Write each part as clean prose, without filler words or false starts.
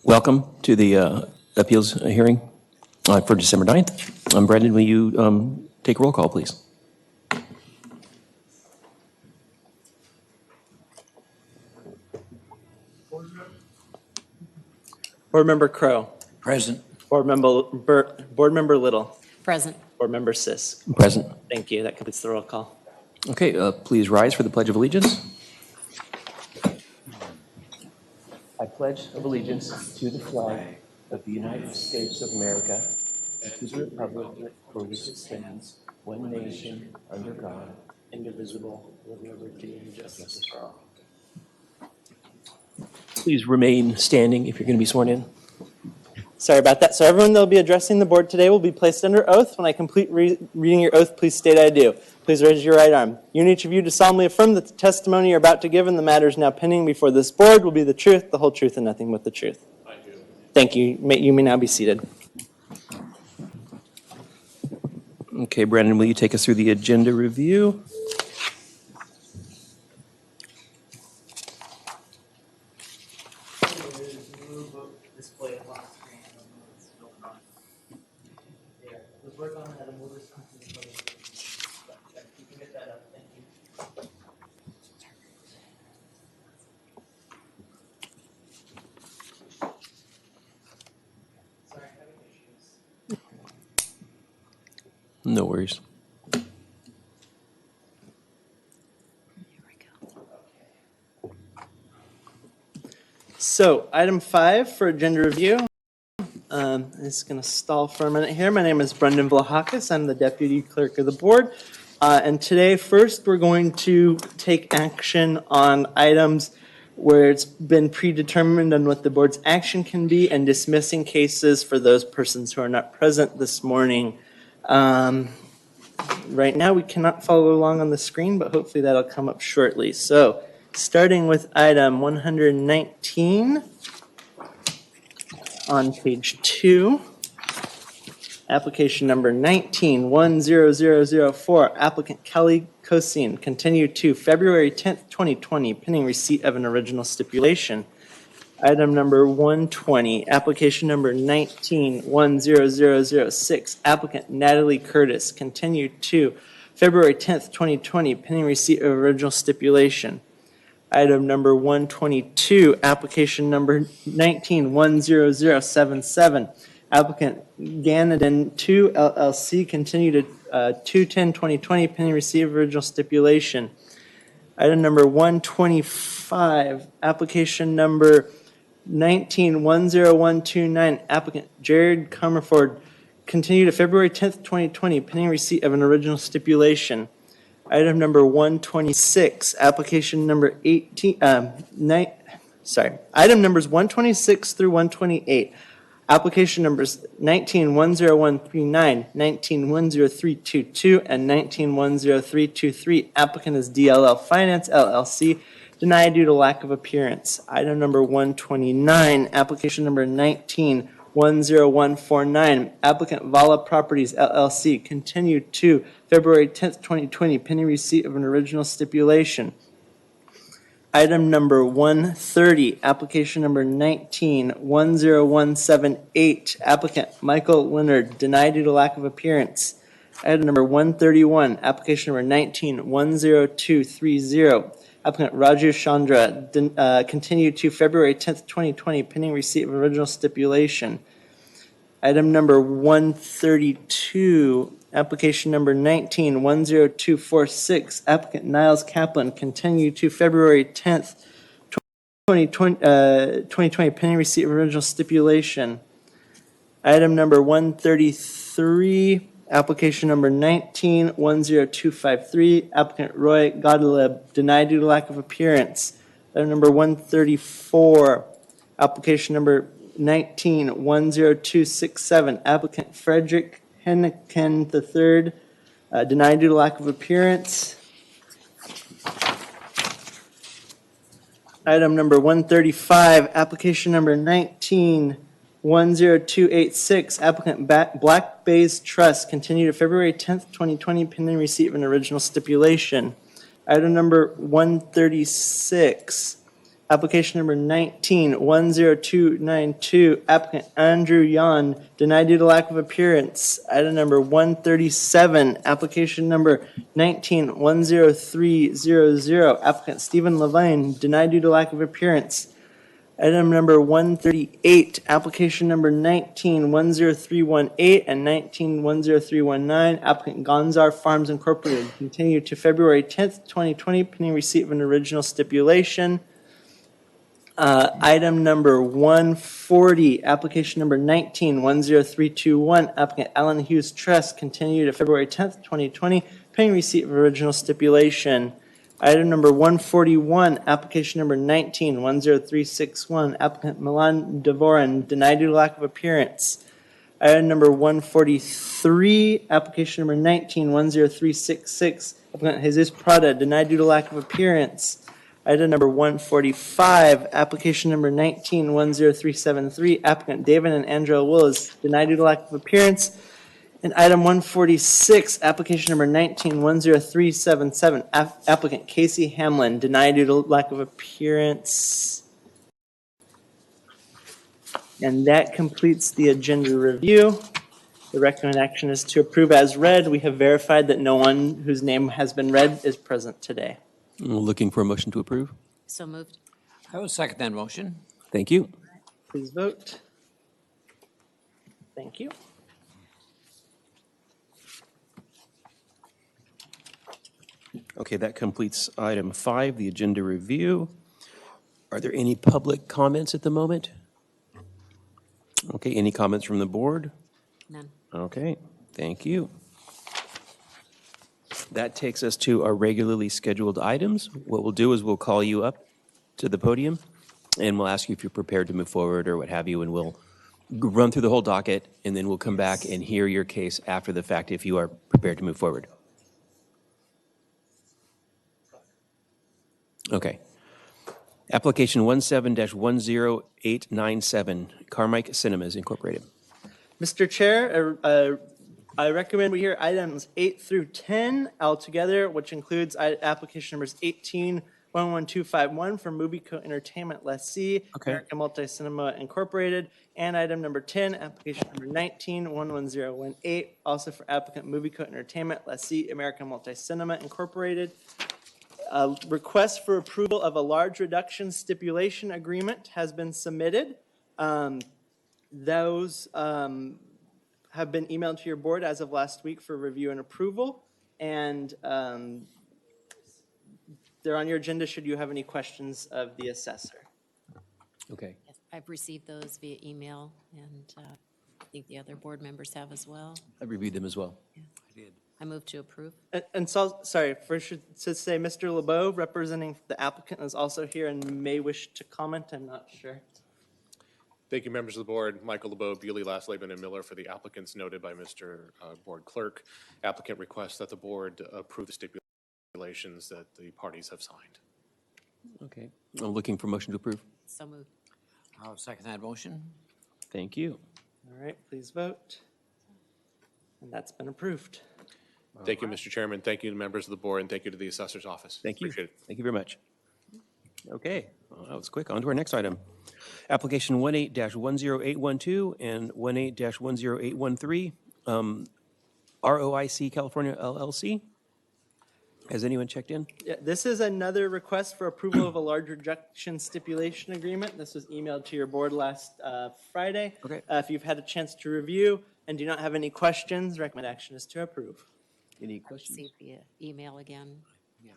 Welcome to the appeals hearing for December 9th. Brendan, will you take roll call, please? Board Member Crow. Present. Board Member Little. Present. Board Member Sisk. Present. Thank you. That completes the roll call. Okay, please rise for the Pledge of Allegiance. I pledge allegiance to the flag of the United States of America and to the republic for which it stands, one nation, under God, indivisible, with liberty and justice for all. Please remain standing if you're going to be sworn in. Sorry about that. So everyone that will be addressing the board today will be placed under oath. When I complete reading your oath, please state I do. Please raise your right arm. You and each of you do solemnly affirm that the testimony you're about to give in the matters now pending before this board will be the truth, the whole truth, and nothing but the truth. I do. Thank you. You may now be seated. Okay, Brendan, will you take us through the agenda review? No worries. So item 5 for agenda review. I'm just going to stall for a minute here. My name is Brendan Vlahakis. I'm the deputy clerk of the board. And today, first, we're going to take action on items where it's been predetermined on what the board's action can be and dismissing cases for those persons who are not present this morning. Right now, we cannot follow along on the screen, but hopefully that'll come up shortly. So, starting with item 119 on page 2, application number 19-10004, applicant Kelly Cosine, continue to February 10th, 2020, pending receipt of an original stipulation. Item number 120, application number 19-10006, applicant Natalie Curtis, continue to February 10th, 2020, pending receipt of original stipulation. Item number 122, application number 19-10077, applicant Ganadin 2 LLC, continue to 2/10/2020, pending receipt of original stipulation. Item number 125, application number 19-10129, applicant Jared Comerford, continue to February 10th, 2020, pending receipt of an original stipulation. Item number 126, application number item numbers 126 through 128, application numbers 19-10139, 19-10322, and 19-10323. Applicant is DLL Finance LLC, denied due to lack of appearance. Item number 129, application number 19-10149, applicant Vala Properties LLC, continued to February 10th, 2020, pending receipt of an original stipulation. Item number 130, application number 19-10178, applicant Michael Leonard, denied due to lack of appearance. Item number 131, application number 19-10230, applicant Raju Chandra, continued to February 10th, 2020, pending receipt of original stipulation. Item number 132, application number 19-10246, applicant Niles Kaplan, continued to February 10th, 2020, pending receipt of original stipulation. Item number 133, application number 19-10253, applicant Roy Godelib, denied due to lack of appearance. Item number 134, application number 19-10267, applicant Frederick Henneken III, denied due to lack of appearance. Item number 135, application number 19-10286, applicant Black Bays Trust, continued to February 10th, 2020, pending receipt of an original stipulation. Item number 136, Application number 19-10292, applicant Andrew Yan, denied due to lack of appearance. Item number 137, application number 19-10300, applicant Stephen Levine, denied due to lack of appearance. Item number 138, application number 19-10318 and 19-10319, applicant Gonzar Farms Incorporated, continue to February 10th, 2020, pending receipt of an original stipulation. Item number 140, application number 19-10321, applicant Alan Hughes Trust, continue to February 10th, 2020, pending receipt of original stipulation. Item number 141, application number 19-10361, applicant Milan Dvorin, denied due to lack of appearance. Item number 143, application number 19-10366, applicant Jesus Prada, denied due to lack of appearance. Item number 145, application number 19-10373, applicant David and Andrea Willis, denied due to lack of appearance. And item 146, application number 19-10377, applicant Casey Hamlin, denied due to lack of appearance. And that completes the agenda review. The recommended action is to approve as read. We have verified that no one whose name has been read is present today. Looking for a motion to approve. So moved. I will second that motion. Thank you. Please vote. Thank you. Okay, that completes item 5, the agenda review. Are there any public comments at the moment? Okay, any comments from the board? None. Okay, thank you. That takes us to our regularly scheduled items. What we'll do is we'll call you up to the podium, and we'll ask you if you're prepared to move forward or what have you, and we'll run through the whole docket, and then we'll come back and hear your case after the fact if you are prepared to move forward. Okay. Application 17-10897, Carmike Cinemas Incorporated. Mr. Chair, I recommend we hear items 8 through 10 altogether, which includes application numbers 18-11251 for Movieco Entertainment Lessee, Okay. American Multi Cinema Incorporated, and item number 10, application number 19-11018, also for applicant Movieco Entertainment Lessee, American Multi Cinema Incorporated. Request for approval of a large reduction stipulation agreement has been submitted. Those have been emailed to your board as of last week for review and approval, and they're on your agenda should you have any questions of the assessor. Okay. Yes, I've received those via email, and I think the other board members have as well. I reviewed them as well. I move to approve. And so, sorry, first should say Mr. LeBeau, representing the applicant, is also here and may wish to comment. I'm not sure. Thank you, members of the board. Michael LeBeau, Bewley, Lastlaban, and Miller for the applicants noted by Mr. Board Clerk. Applicant requests that the board approve the stipulations that the parties have signed. Okay. I'm looking for motion to approve. So moved. I will second that motion. Thank you. All right, please vote. And that's been approved. Thank you, Mr. Chairman. Thank you to members of the board, and thank you to the assessor's office. Thank you. Appreciate it. Thank you very much. Okay, well, that was quick. On to our next item. Application 18-10812 and 18-10813, ROIC California LLC. Has anyone checked in? Yeah, this is another request for approval of a large reduction stipulation agreement. This was emailed to your board last Friday. Okay. If you've had a chance to review and do not have any questions, recommend action is to approve. Any questions? Received via email again. Yeah.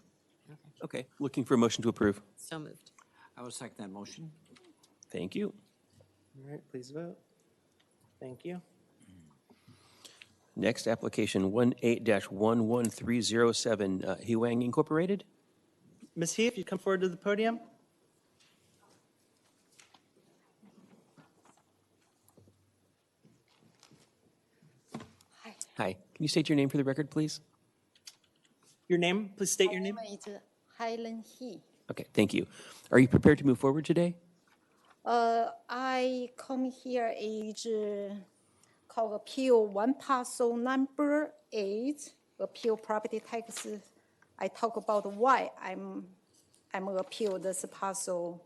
Okay, looking for a motion to approve. So moved. I will second that motion. Thank you. All right, please vote. Thank you. Next, application 18-11307, Hewang Incorporated. Ms. He, if you come forward to the podium. Hi, can you state your name for the record, please? Your name, please state your name. My name is Helen He. Okay, thank you. Are you prepared to move forward today? I come here is called appeal one parcel number 8, appeal property tax. I talk about why I'm appeal this parcel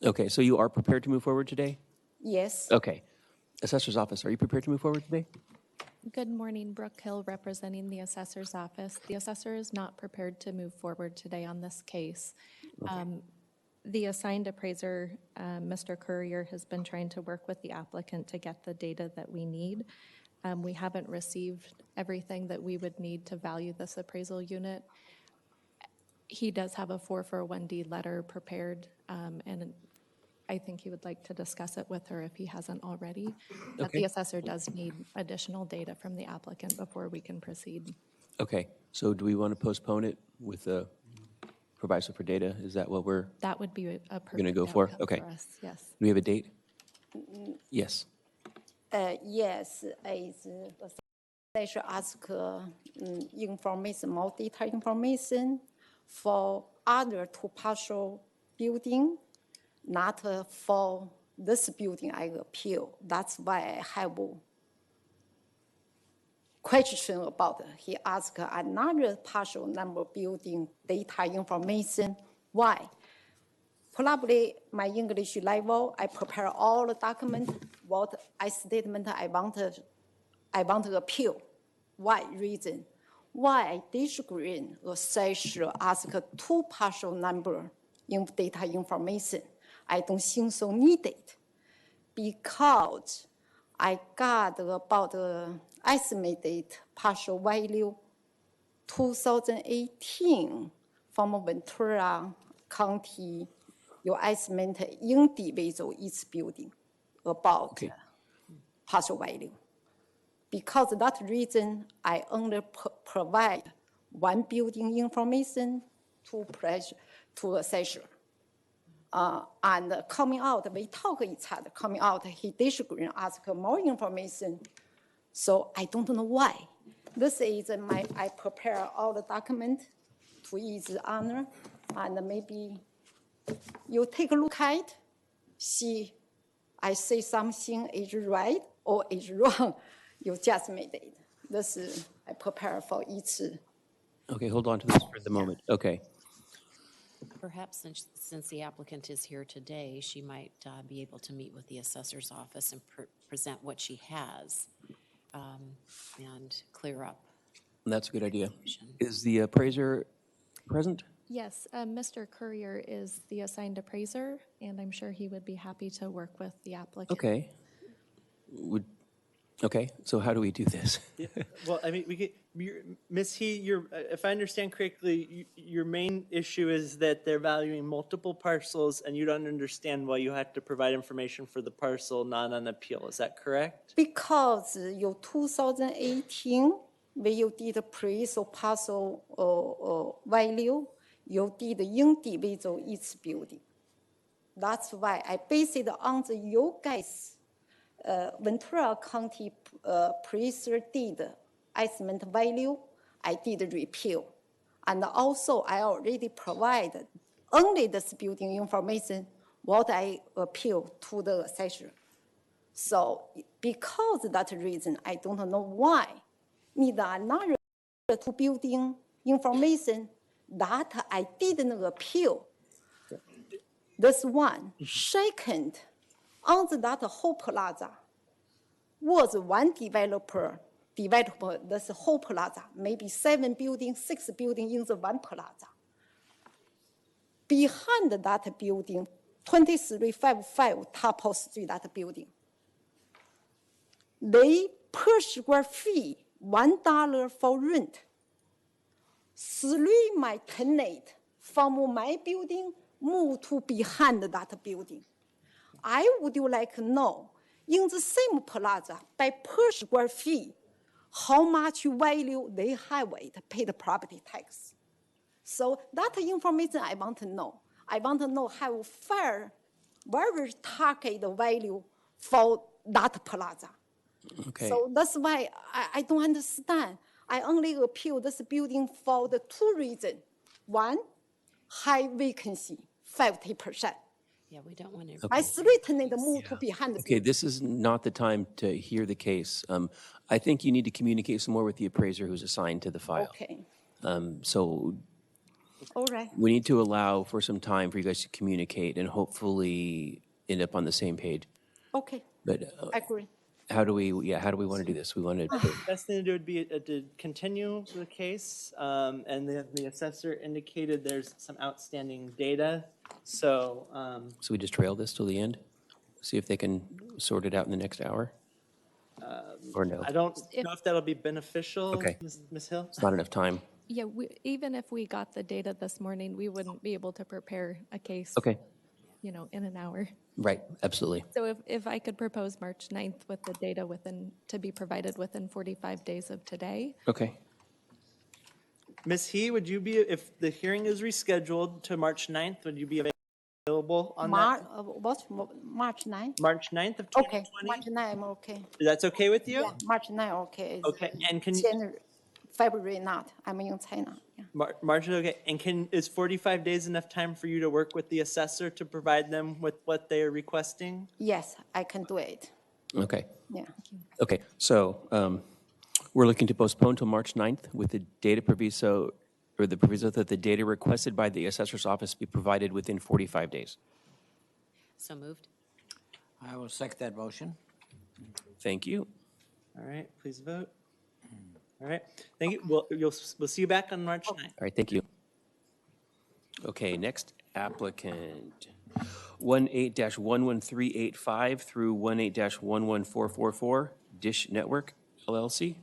Okay, so you are prepared to move forward today? Yes. Okay. Assessor's Office, are you prepared to move forward today? Good morning, Brooke Hill, representing the assessor's office. The assessor is not prepared to move forward today on this case. The assigned appraiser, Mr. Courier, has been trying to work with the applicant to get the data that we need. We haven't received everything that we would need to value this appraisal unit. He does have a 441D letter prepared, and I think he would like to discuss it with her if he hasn't already. But Okay. the assessor does need additional data from the applicant before we can proceed. Okay, so do we want to postpone it with the proviso for data? Is that what we're, That would be a perfect gonna go for? outcome Okay. for us, yes. do we have a date? Yes. Yes, is they should ask information, more detailed information for other two partial building, not for this building I appeal. That's why I have a question about, he asked another partial number building data information. Why? Probably my English level, I prepare all the document, what I statement I want to appeal. Why reason? Why I disagree, assessor ask two partial number in data information. I don't think so needed because I got about estimated partial value 2018 from Ventura County, you estimate individual each building about Okay. partial value. Because of that reason, I only provide one building information to assessor. And coming out, we talk each other, coming out, he disagree, ask more information. So I don't know why. This is I prepare all the document to his honor, and maybe you take a look at it, see I say something is right or is wrong, you just made it. This is I prepare for each. Okay, hold on to this for the moment. Okay. Perhaps since the applicant is here today, she might be able to meet with the assessor's office and present what she has and clear up. That's a good idea. Is the appraiser present? Yes, Mr. Courier is the assigned appraiser, and I'm sure he would be happy to work with the applicant. Okay. Okay, so how do we do this? Well, I mean, Ms. He, if I understand correctly, your main issue is that they're valuing multiple parcels and you don't understand why you have to provide information for the parcel not on appeal. Is that correct? Because your 2018, when you did appraisal parcel value, you did individual each building. That's why I based it on the you guys, Ventura County appraiser did estimate value, I did repeal. And also I already provided only this building information, what I appeal to the assessor. So because of that reason, I don't know why need another two building information that I didn't appeal. This one. Second, on that whole plaza was one developer this whole plaza, maybe 7 buildings, 6 buildings in the one plaza. Behind that building, 2355 Tapos Street, that building, they per square feet, $1 for rent. 3 my tenant from my building move to behind that building. I would like to know, in the same plaza, by per square feet, how much value they have it, pay the property tax. So that information I want to know. I want to know how fair, very target value for that plaza. Okay. So that's why I don't understand. I only appeal this building for the 2 reasons. One, high vacancy, 50%. Yeah, we don't want to. My 3 tenants move to behind the Okay, building. this is not the time to hear the case. I think you need to communicate some more with the appraiser who's assigned to the file. Okay. So All right, We need to allow for some time for you guys to communicate and hopefully end up on the same page. okay, But I agree. how do we want to do this? We want to, Best thing to do would be to continue the case, and the assessor indicated there's some outstanding data, so, so we just trail this till the end? See if they can sort it out in the next hour? Or no? I don't know if that'll be beneficial, Okay. Ms. Hill? It's not enough time. Yeah, even if we got the data this morning, we wouldn't be able to prepare a case, Okay, in an hour. right, absolutely. So if I could propose March 9th with the data to be provided within 45 days of today. Okay. Ms. He, would you be, if the hearing is rescheduled to March 9th, would you be available on that? March 9? March 9th of Okay, 2020? March 9, I'm okay. That's okay with you? Yeah, March 9, okay. It's Okay, and can, January, February not, I'm in China, yeah. March is okay, and is 45 days enough time for you to work with the assessor to provide them with what they are requesting? Yes, I can do it, Okay. yeah. Okay, so we're looking to postpone till March 9th with the data proviso, or the proviso that the data requested by the assessor's office be provided within 45 days. So moved. I will second that motion. Thank you. All right, please vote. All right, thank you. We'll see you back on March 9th. All right, thank you. Okay, next applicant, 18-11385 through 18-11444, Dish Network LLC.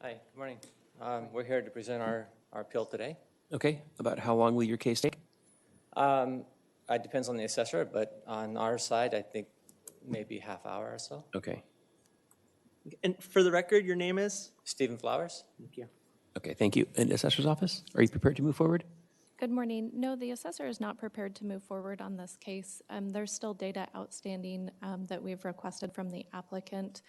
Hi, good morning. We're here to present our appeal today. Okay, about how long will your case take? It depends on the assessor, but on our side, I think maybe half hour or so. Okay, And for the record, your name is? Stephen Flowers? Thank you. okay, thank you. And assessor's office, are you prepared to move forward? Good morning. No, the assessor is not prepared to move forward on this case. There's still data outstanding that we've requested from the applicant.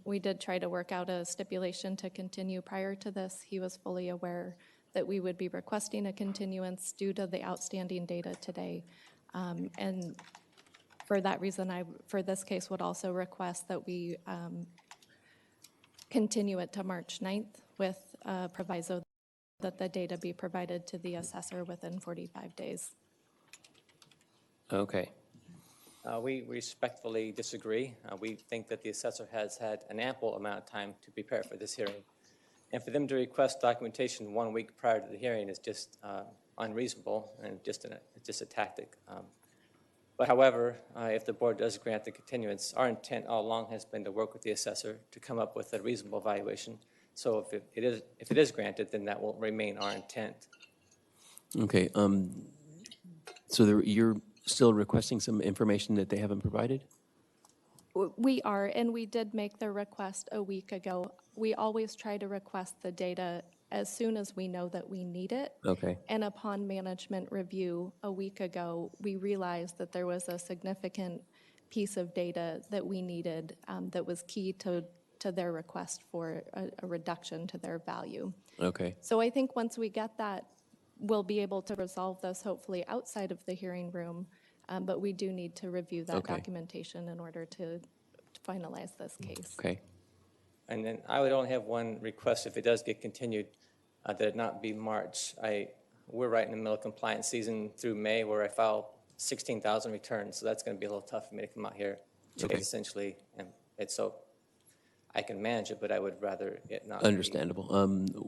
We did try to work out a stipulation to continue prior to this. He was fully aware that we would be requesting a continuance due to the outstanding data today. And for that reason, for this case, would also request that we continue it to March 9th with a proviso that the data be provided to the assessor within 45 days. Okay, We respectfully disagree. We think that the assessor has had an ample amount of time to prepare for this hearing. And for them to request documentation 1 week prior to the hearing is just unreasonable and just a tactic. But however, if the board does grant the continuance, our intent all along has been to work with the assessor to come up with a reasonable valuation. So if it is granted, then that will remain our intent. okay. So you're still requesting some information that they haven't provided? We are, and we did make the request a week ago. We always try to request the data as soon as we know that we need it. Okay, And upon management review a week ago, we realized that there was a significant piece of data that we needed that was key to their request for a reduction to their value. okay, So I think once we get that, we'll be able to resolve this hopefully outside of the hearing room, but we do need to review that Okay. documentation in order to finalize this case. okay. And then I would only have one request if it does get continued, that it not be March. We're right in the middle of compliance season through May where I file 16,000 returns. So that's going to be a little tough for me to come out here 2 Okay. days essentially. And it's so I can manage it, but I would rather it not be. Understandable.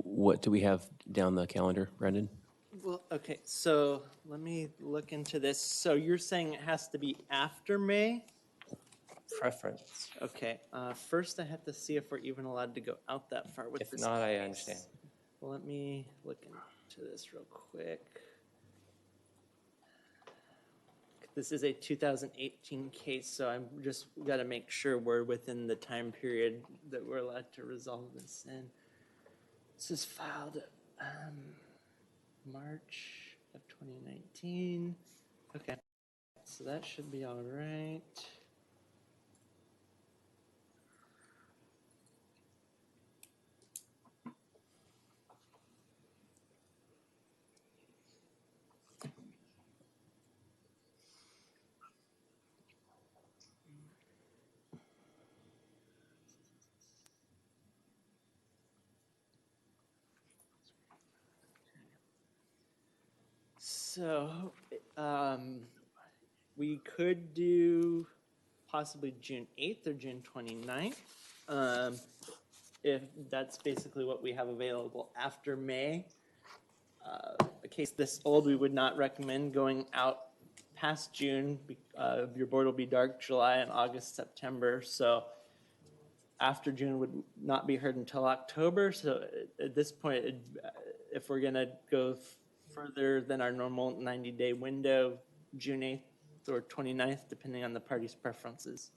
What do we have down the calendar, Brendan? Well, okay, so let me look into this. So you're saying it has to be after May? Preference. Okay, first I have to see if we're even allowed to go out that far with If this. not, I case. understand. Well, let me look into this real quick. This is a 2018 case, so I'm just got to make sure we're within the time period that we're allowed to resolve this in. This is filed March of 2019. Okay, so that should be all right. So, we could do possibly June 8th or June 29th. If that's basically what we have available after May. A case this old, we would not recommend going out past June. Your board will be dark July and August, September. So after June would not be heard until October. So at this point, if we're going to go further than our normal 90-day window, June 8th or 29th, depending on the party's preferences.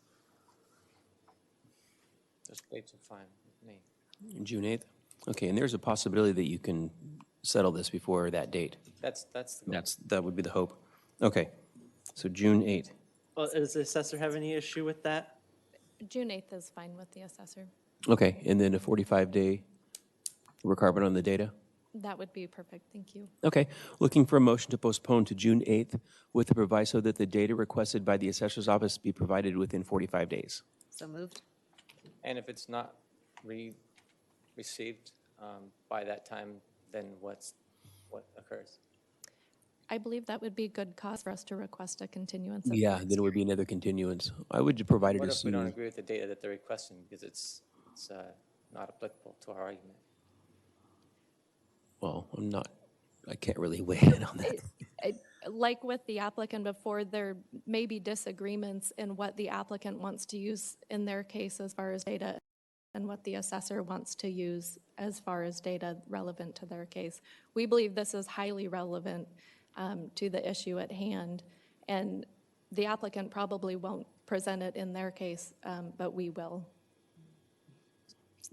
Those dates are fine with me. June 8th? Okay, and there's a possibility that you can settle this before that date. That's the goal. That would be the hope. Okay, so June 8th. Well, does the assessor have any issue with that? June 8th is fine with the assessor. Okay, and then a 45-day requirement on the data? That would be perfect, thank you. Okay, looking for a motion to postpone to June 8th with the proviso that the data requested by the assessor's office be provided within 45 days. So moved. And if it's not received by that time, then what occurs? I believe that would be good cause for us to request a continuance. of Yeah, the then it would be another continuance. I would provide it What as if we don't soon. agree with the data that they're requesting because it's not applicable to our argument? Well, I can't really weigh in on that. Like with the applicant before, there may be disagreements in what the applicant wants to use in their case as far as data and what the assessor wants to use as far as data relevant to their case. We believe this is highly relevant to the issue at hand, and the applicant probably won't present it in their case, but we will.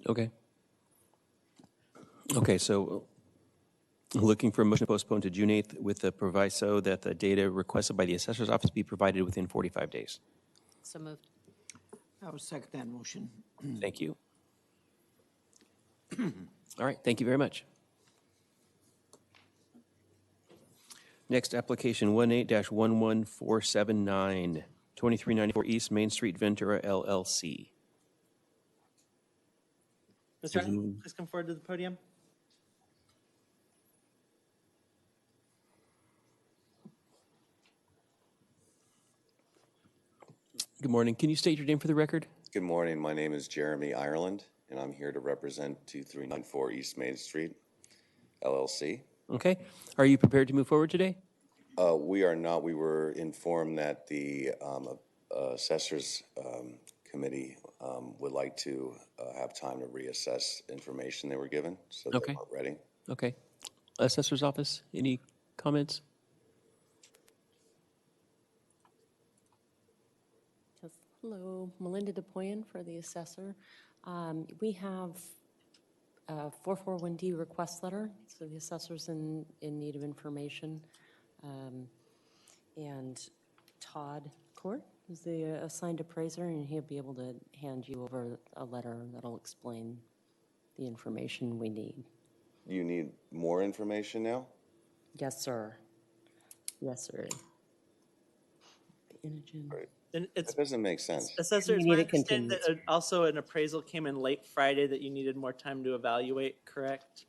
Okay. Okay, so looking for a motion to postpone to June 8th with the proviso that the data requested by the assessor's office be provided within 45 days. So moved. I will second that motion. Thank you. All right, thank you very much. Next, application 18-11479, 2394 East Main Street, Ventura, LLC. Mr. Ryan, please come forward to the podium. Good morning. Can you state your name for the record? Good morning. My name is Jeremy Ireland, and I'm here to represent 2394 East Main Street, LLC. Okay. Are you prepared to move forward today? We are not. We were informed that the Assessors Committee would like to have time to reassess information they were given, so Okay. they weren't ready. Okay. Assessor's office, any comments? Yes. Hello, Melinda DePoyen for the assessor. We have a 441D request letter, so the assessor's in need of information. And Todd Court is the assigned appraiser, and he'll be able to hand you over a letter that'll explain the information we need. You need more information now? Yes, sir. Yes, sir. Inogen. Right. And it's, That doesn't make sense. assessor, it's You my need a understanding that continuance. also an appraisal came in late Friday that you needed more time to evaluate, correct?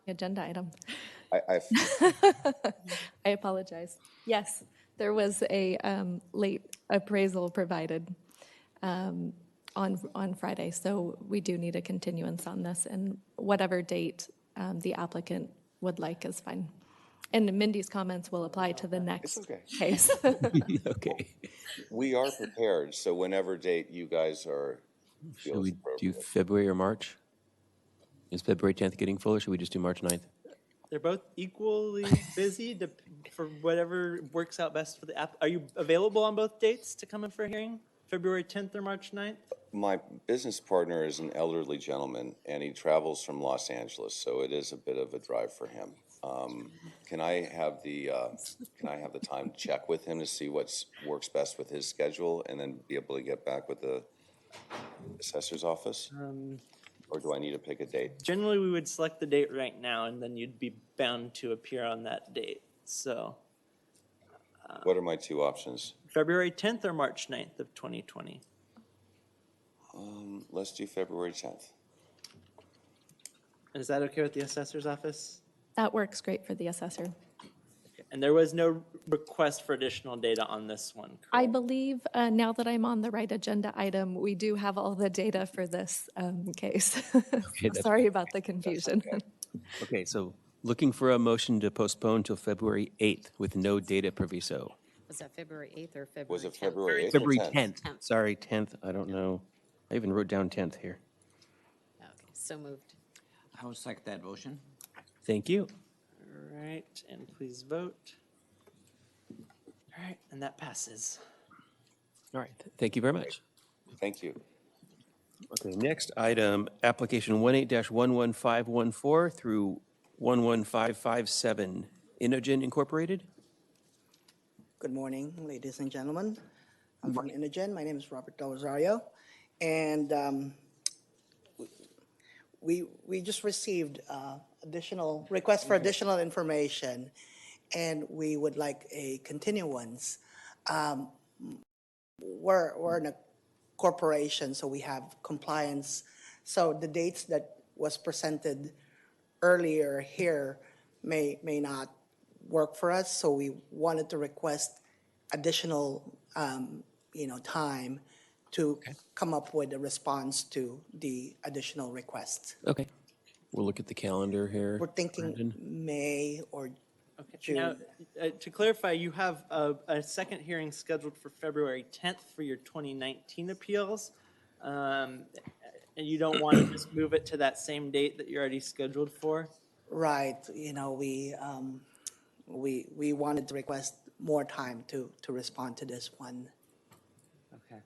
Agenda item. I I apologize. Yes, there was a late appraisal provided on Friday, so we do need a continuance on this, and whatever date the applicant would like is fine. And Mindy's comments will apply to the next okay. case. Okay. We are prepared, so whenever date you guys are Should feels we do appropriate. February or March? Is February 10th getting full, or should we just do March 9th? They're both equally busy for whatever works out best for the app. Are you available on both dates to come in for a hearing? February 10th or March 9th? My business partner is an elderly gentleman, and he travels from Los Angeles, so it is a bit of a drive for him. Can I have the time to check with him to see what works best with his schedule, and then be able to get back with the assessor's office? Or do I need to pick a date? Generally, we would select the date right now, and then you'd be bound to appear on that date. So What are my two options? February 10th or March 9th of 2020? Let's do February 10th. Is that okay with the assessor's office? That works great for the assessor. And there was no request for additional data on this one, I correct? believe, now that I'm on the right agenda item, we do have all the data for this case. that's Sorry about the confusion. Okay, so looking for a motion to postpone till February 8th with no data proviso. Was that February 8th or February 10th? Was it February 8th or February 10th? 10th. Sorry, 10th. I don't know. I even wrote down 10th here. Okay, so moved. I will second that motion. Thank you. All right, and please vote. All right, and that passes. All right, thank you very much. Thank you. Okay, next item, application 18-11514 through 11557, Inogen Incorporated. Good morning, ladies and gentlemen. I'm from Inogen. My name is Robert Del Rosario. And we just received additional requests for additional information, and we would like a continuance. We're in a corporation, so we have compliance. So the dates that was presented earlier here may not work for us. So we wanted to request additional, time to come up with a response to the additional request. Okay. We'll look at the calendar here. We're thinking Brandon. May or Okay, now, to clarify, you have a second hearing scheduled for February 10th for your 2019 appeals. And you don't want to just move it to that same date that you're already scheduled for? right. We wanted to request more time to respond to this one. Okay.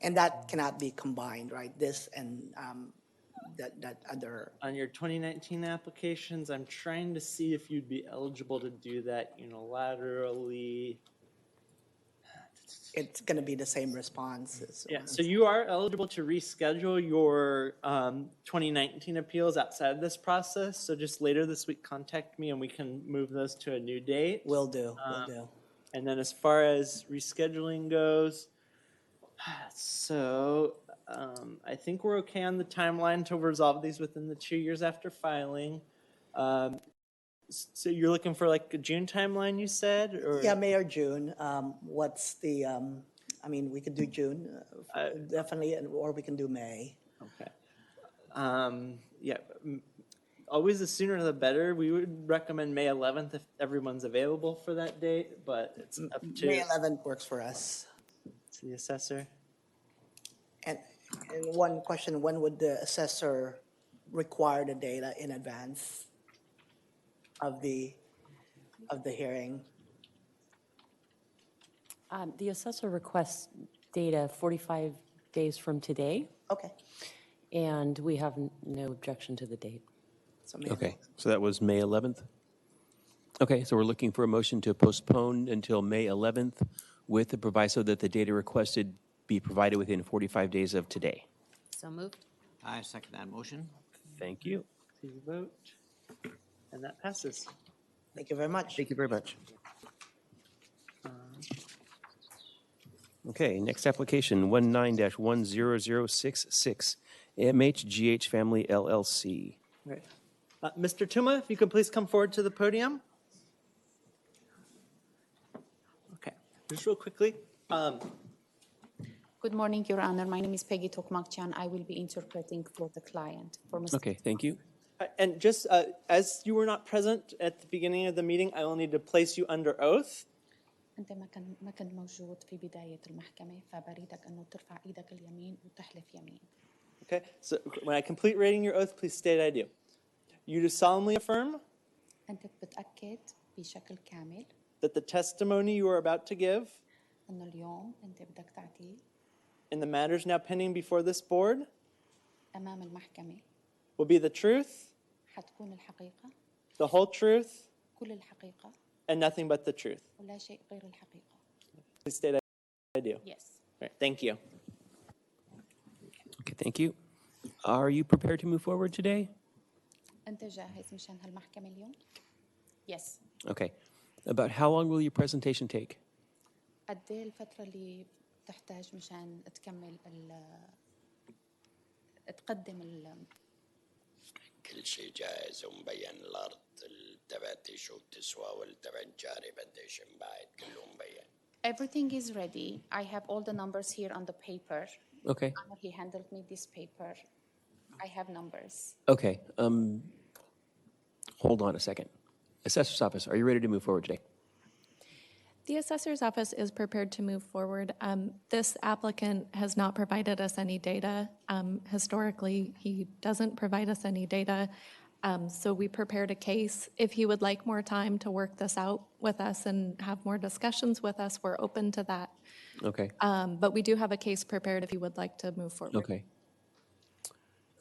And that cannot be combined, right? This and that other. On your 2019 applications, I'm trying to see if you'd be eligible to do that unilaterally. It's going to be the same response. Yeah, so you are eligible to reschedule your 2019 appeals outside of this process. So just later this week, contact me and we can move those to a new date. Will do, will do. And then as far as rescheduling goes, so I think we're okay on the timeline to resolve these within the 2 years after filing. So you're looking for like a June timeline, you said? Or? Yeah, May or June. What's the, we could do June, definitely, or we can do May. Okay. Yeah, always the sooner the better. We would recommend May 11th if everyone's available for that date, but it's up to May 11th works for us. the assessor. And one question, when would the assessor require the data in advance of the hearing? The assessor requests data 45 days from today, Okay. and we have no objection to the date. So May Okay, so that was May 11th? Okay, so we're looking for a motion to postpone until May 11th with the proviso that the data requested be provided within 45 days of today. So moved. I second that motion. Thank you. Please vote. And that passes. Thank you very much. Thank you very much. Okay, next application, 19-10066, MHGH Family LLC. Right. Mr. Tuma, if you could please come forward to the podium. Okay, just real quickly. Good morning, Your Honor. My name is Peggy Tokmakchan. I will be interpreting for the client. For Mr. Okay, thank you. And just as you were not present at the beginning of the meeting, I will need to place you under oath. أنت ما كنت موجود في بداية المحكمة فبريدك أنه ترفع إيدك اليمين وتحلف يمين. Okay, so when I complete reading your oath, please state I do. You do solemnly affirm أنت بتأكد بشكل كامل that the testimony you are about to give أنه اليوم أنت بدك تعطي in the matters now pending before this board أمام المحكمة will be the truth, حتكون الحقيقة the whole truth, كل الحقيقة and nothing but the truth. ولا شيء غير الحقيقة. Please state I do. Yes. All right, thank you. Okay, thank you. Are you prepared to move forward today? أنت جاهز مشان هالمحكمة اليوم؟ Yes. Okay. About how long will your presentation take? قد إيه الفترة اللي تحتاج مشان تكمل تقدم كل شيء جاهز ومبين الأرض التباتي شو بتسوى والتبنجاري قديش مبعد كله مبين. Everything is ready. I have all the numbers here on the paper. Okay, He handled me this paper. I have numbers. okay. Hold on a second. Assessor's Office, are you ready to move forward today? The assessor's office is prepared to move forward. This applicant has not provided us any data. Historically, he doesn't provide us any data. So we prepared a case. If he would like more time to work this out with us and have more discussions with us, we're open to that. Okay, But we do have a case prepared if you would like to move forward. okay.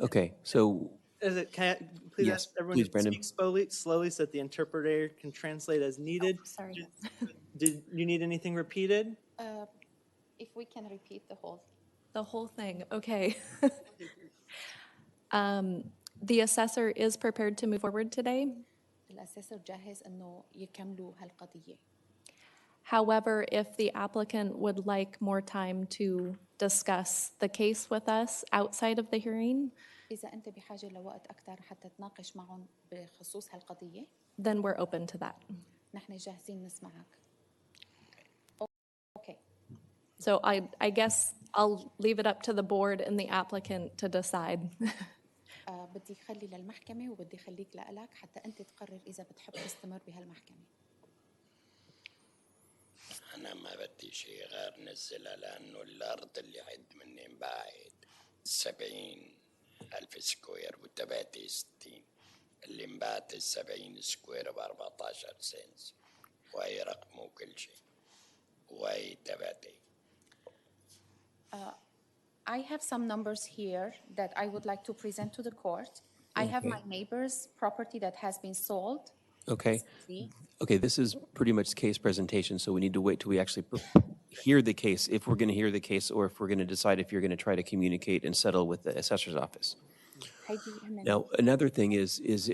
Okay, so, Can I please Yes, ask everyone please, to Brendan. speak slowly so that the interpreter can translate as needed? Sorry. Did you need anything repeated? If we can repeat the whole. The whole thing, okay. The assessor is prepared to move forward today. الأساسر جاهز إنه يكملوا هالقضية. However, if the applicant would like more time to discuss the case with us outside of the hearing, إذا أنت بحاجة لوقت أكثر حتى تناقش معهم بخصوص هالقضية، then we're open to that. نحن جاهزين نسمعك. Okay. So I guess I'll leave it up to the board and the applicant to decide. بدي خلي للمحكمة وبدي خليك لإلك حتى أنت تقرر إذا بتحب تستمر بهالمحكمة. أنا ما بدي شيء غير نزلها لأنه الأرض اللي عد مني مبعد 70,000 سكوير والتباتي 60. اللي مبعد 70 سكوير ب14 سنت وهي رقم وكل شيء وهي تباتي. I have some numbers here that I would like to present to the court. I have my neighbor's property that has been sold. okay. See? Okay, this is pretty much case presentation, so we need to wait till we actually hear the case, if we're going to hear the case, or if we're going to decide if you're going to try to communicate and settle with the assessor's office. Now, another thing is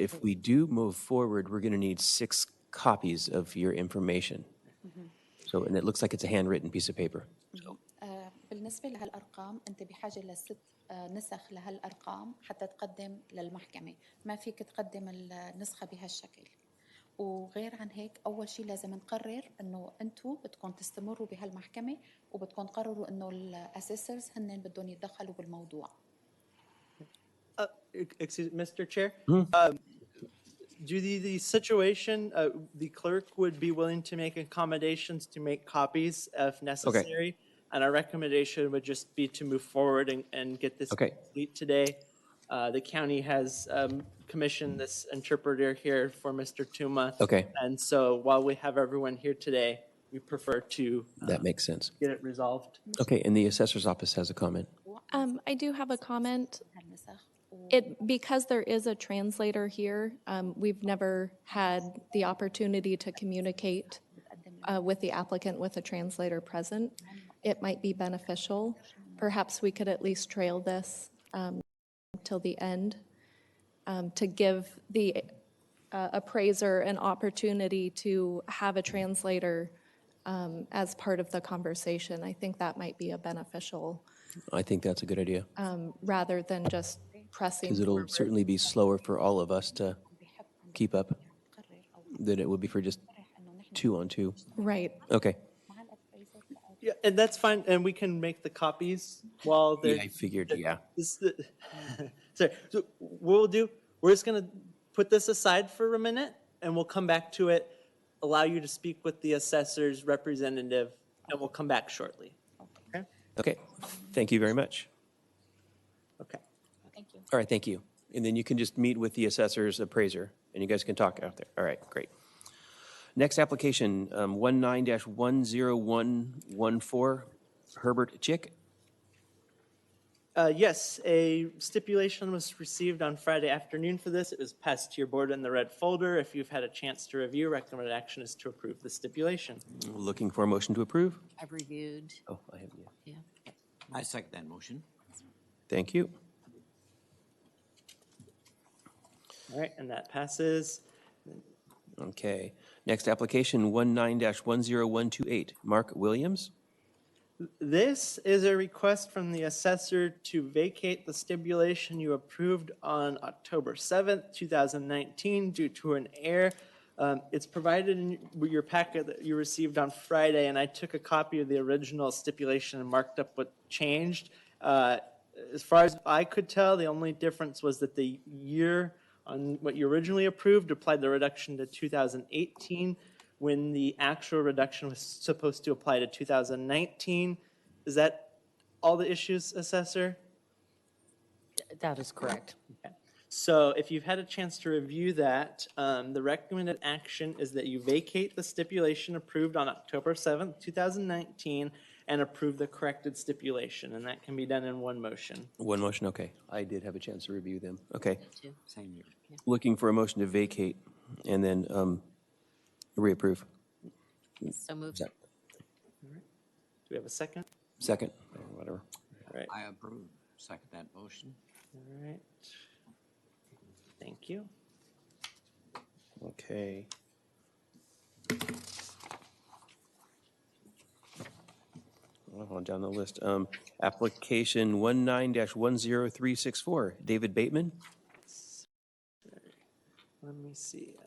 if we do move forward, we're going to need 6 copies of your information. So, and it looks like it's a handwritten piece of paper. بالنسبة لهالأرقام أنت بحاجة ل6 نسخ لهالأرقام حتى تقدم للمحكمة. ما فيك تقدم النسخة بهالشكل. وغير عن هيك أول شيء لازم نقرر إنه أنتوا بدكم تستمروا بهالمحكمة وبدكم تقرروا إنه الأسيسرز هن بدهم يتدخلوا بالموضوع. Excuse me, Mr. Chair? Due to the situation, the clerk would be willing to make accommodations to make copies if necessary. And our recommendation would just be to move forward and get this Okay. complete today. The county has commissioned this interpreter here for Mr. Tuma. Okay. And so while we have everyone here today, we prefer to That makes sense. get it resolved. Okay, and the assessor's office has a comment. I do have a comment. هالنسخ Because there is a translator here, we've never had the opportunity to communicate with the applicant with a translator present. It might be beneficial. Perhaps we could at least trail this till the end to give the appraiser an opportunity to have a translator as part of the conversation. I think that might be a beneficial I think that's a good idea, rather than just pressing because it'll forward. certainly be slower for all of us to keep up than it would be for just 2 on 2. Right. Okay. Yeah, and that's fine, and we can make the copies while they're. Yeah, I figured, yeah. Sorry, so what we'll do, we're just gonna put this aside for a minute, and we'll come back to it, allow you to speak with the assessor's representative, and we'll come back shortly. Okay? Okay, thank you very much. Okay. Thank you. All right, thank you. And then you can just meet with the assessor's appraiser, and you guys can talk out there. All right, great. Next application, 19-10114, Herbert Chick. Yes, a stipulation was received on Friday afternoon for this. It was passed to your board in the red folder. If you've had a chance to review, recommended action is to approve the stipulation. Looking for a motion to approve? I've reviewed. Oh, I have, yeah. Yeah. I second that motion. Thank you. All right, and that passes. Okay. Next application, 19-10128, Mark Williams. This is a request from the assessor to vacate the stipulation you approved on October 7th, 2019 due to an error. It's provided in your packet that you received on Friday, and I took a copy of the original stipulation and marked up what changed. As far as I could tell, the only difference was that the year on what you originally approved applied the reduction to 2018 when the actual reduction was supposed to apply to 2019. Is that all the issues, Assessor? That is correct. Okay. So if you've had a chance to review that, the recommended action is that you vacate the stipulation approved on October 7th, 2019, and approve the corrected stipulation, and that can be done in one motion. One motion, okay. I did have a chance to review them. Okay. Too. Same here. Looking for a motion to vacate and then reapprove. So moved. Do we have a second? Second, or whatever. All right. I approve. Second that motion. All right. Thank you. Okay. On down the list. Application 19-10364, David Bateman. Let me see.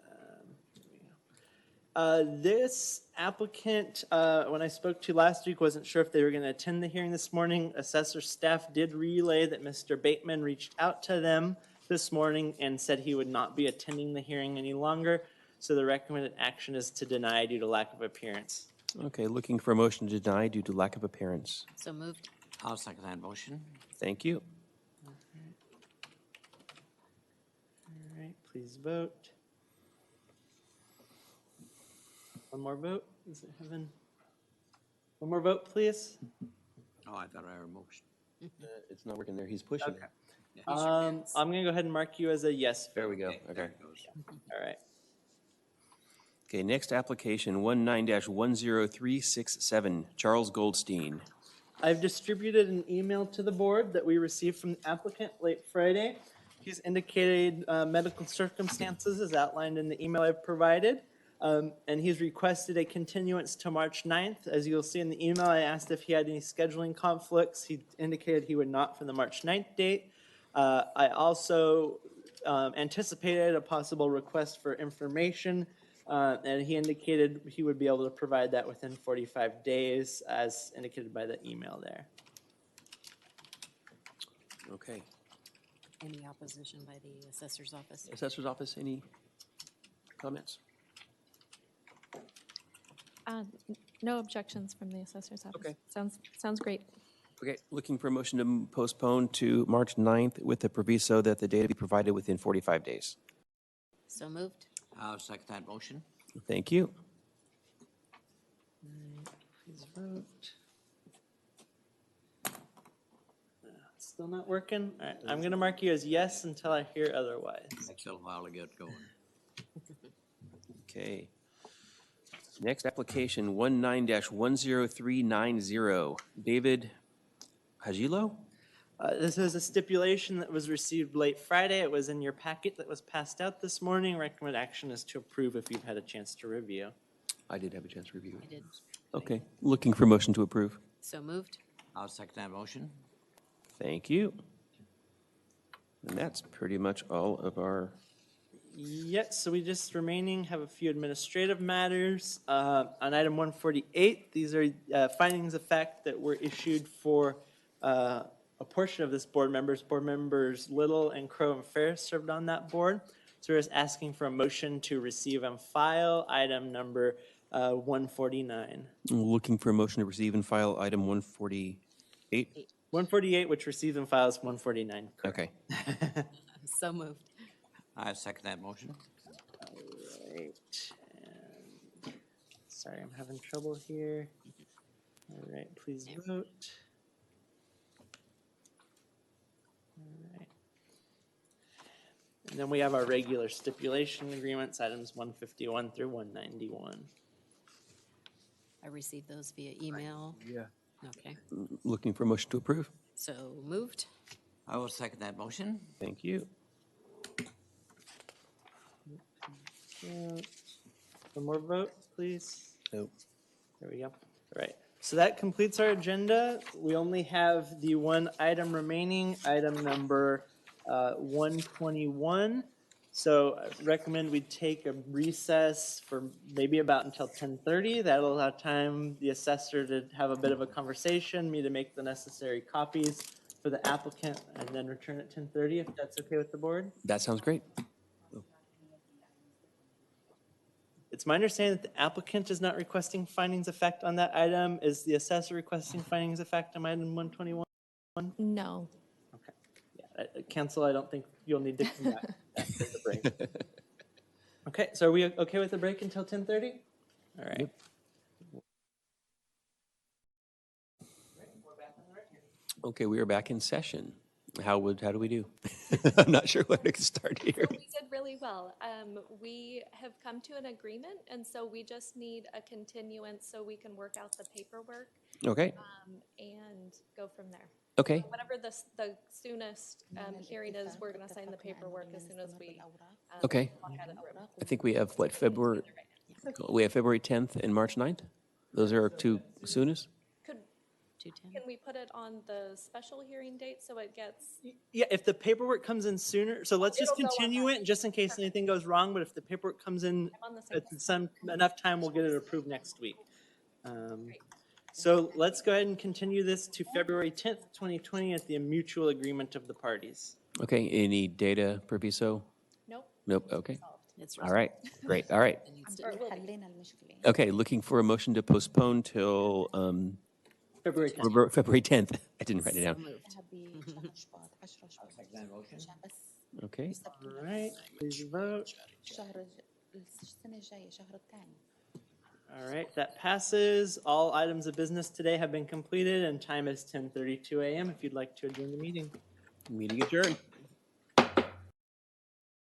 This applicant, when I spoke to last week, wasn't sure if they were going to attend the hearing this morning. Assessor staff did relay that Mr. Bateman reached out to them this morning and said he would not be attending the hearing any longer. So the recommended action is to deny due to lack of appearance. Okay, looking for a motion to deny due to lack of appearance. So moved. I'll second that motion. Thank you. All right, please vote. One more vote? Is it Heaven? One more vote, please. Oh, I thought I heard a motion. It's not working there. He's pushing it. I'm going to go ahead and mark you as a yes. There we go. Okay. All right. Okay, next application 19-10367, Charles Goldstein. I've distributed an email to the board that we received from the applicant late Friday. He's indicated medical circumstances as outlined in the email I've provided. And he's requested a continuance to March 9th. As you'll see in the email, I asked if he had any scheduling conflicts. He indicated he would not for the March 9th date. I also anticipated a possible request for information, and he indicated he would be able to provide that within 45 days, as indicated by the email there. Okay. Any opposition by the assessor's office? Assessor's office, any comments? No objections from the assessor's office. Okay. Sounds great. Okay, looking for a motion to postpone to March 9th with the proviso that the data be provided within 45 days. So moved. I'll second that motion. Thank you. Please vote. Still not working? All right, I'm going to mark you as yes until I hear otherwise. Takes a little while to get going. Okay. Next application 19-10390, David Hagilo? This is a stipulation that was received late Friday. It was in your packet that was passed out this morning. Recommended action is to approve if you've had a chance to review. I did have a chance to review I it. did. Okay, looking for motion to approve. So moved. I'll second that motion. Thank you. And that's pretty much all of our, Yes, so we just remaining have a few administrative matters. On item 148, these are findings of fact that were issued for a portion of this board members. Board members Little and Crow and Ferris served on that board. So we're just asking for a motion to receive and file item number 149. looking for a motion to receive and file item 148. 148, which receives and files 149. Okay. So moved. I second that motion. Right. And sorry, I'm having trouble here. All right, please vote. All right. And then we have our regular stipulation agreements, items 151 through 191. I received those via email. Yeah. Okay. Looking for a motion to approve. So moved. I will second that motion. Thank you. One more vote, please. Nope. There we go. All right. So that completes our agenda. We only have the one item remaining, item number 121. So I recommend we take a recess for maybe about until 10:30. That'll allow time, the assessor to have a bit of a conversation, me to make the necessary copies for the applicant, and then return at 10:30, if that's okay with the board. That sounds great. It's my understanding that the applicant is not requesting findings of fact on that item. Is the assessor requesting findings of fact on item 121? No. Okay. Yeah, council, I don't think you'll need to come back after the break. Okay, so are we okay with the break until 10:30? All right. Okay, we are back in session. How do we do? I'm not sure where to start here. We did really well. We have come to an agreement, and so we just need a continuance so we can work out the paperwork Okay, and go from there. okay. Whatever the soonest hearing is, we're going to sign the paperwork as soon as we. Okay. walk out of the room. I think we have, what, February 10th and March 9th? Those are our two soonest? Could, can we put it on the special hearing date so it gets? Yeah, if the paperwork comes in sooner, so let's just It'll go on continue that. it just in case anything goes wrong, but if the paperwork comes in On the same at some, enough time, we'll get it approved next week. So let's go ahead and continue this to February 10th, 2020 at the mutual agreement of the parties. Okay, any data proviso? Nope. Nope, okay. It's All right, great, all right. حلينا المشكلة. Okay, looking for a motion to postpone till February 10th. February 10th. I didn't write it down. بشهر شباط 10 شباط عشان بس Okay, All right, please vote. الشهر السنة الجاية شهر الثاني. All right, that passes. All items of business today have been completed and time is 10:32 a.m. if you'd like to adjourn the meeting. meeting adjourned.